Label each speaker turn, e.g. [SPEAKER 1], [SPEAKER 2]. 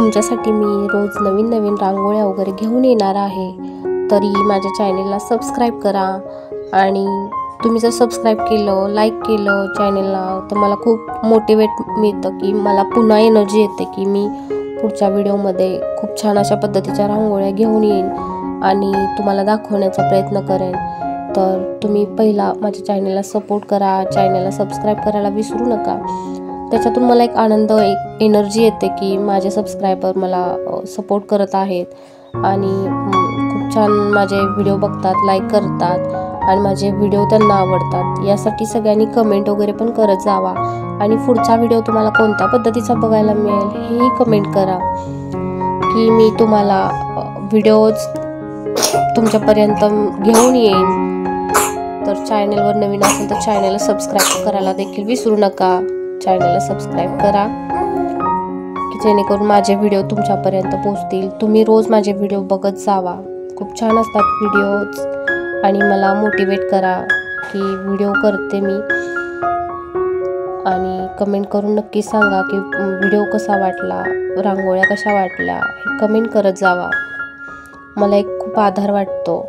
[SPEAKER 1] तुमच्यासाठी मी रोज नवीन नवीन रांगोळ्या वगैरे घेऊन येणार आहे। तरी माझ्या चॅनलला सबस्क्राइब करा आणि तुम्ही जर सबस्क्राइब केलं, लाईक केलं चॅनलला तर मला खूप मोटिवेट मिळतं की मला पुन्हा एनर्जी येते की मी पुढच्या व्हिडिओमध्ये खूप छान अशा पद्धतीच्या रांगोळ्या घेऊन येईन आणि तुम्हाला दाखवण्याचा प्रयत्न करेन। तर तुम्ही पहिला माझ्या चॅनलला सपोर्ट करा, चॅनलला सबस्क्राइब करायला विसरू नका। त्याच्यातून मला एक आनंद, एक एनर्जी येते की माझे सबस्क्रायबर मला सपोर्ट करत आहेत आणि खूप छान माझे व्हिडिओ बघतात, लाईक करतात आणि माझे व्हिडिओ त्यांना आवडतात। यासाठी सगळ्यांनी कमेंट वगैरे पण करत जावा आणि पुढचा व्हिडिओ तुम्हाला कोणत्या पद्धतीचा बघायला मिळेल हेही कमेंट करा की मी तुम्हाला व्हिडिओज तुमच्यापर्यंत घेऊन येईन। तर चॅनलवर नवीन असेल तर चॅनलला सबस्क्राइब करायला देखील विसरू नका। चॅनलला सबस्क्राइब करा की जेणेकरून माझे व्हिडिओ तुमच्यापर्यंत पोहोचतील। तुम्ही रोज माझे व्हिडिओ बघत जावा, खूप छान असतात व्हिडिओज आणि मला मोटिवेट करा की व्हिडिओ करते मी। आणि कमेंट करून नक्की सांगा की व्हिडिओ कसा वाटला, रांगोळ्या कशा वाटल्या हे कमेंट करत जावा, मला एक खूप आधार वाटतो।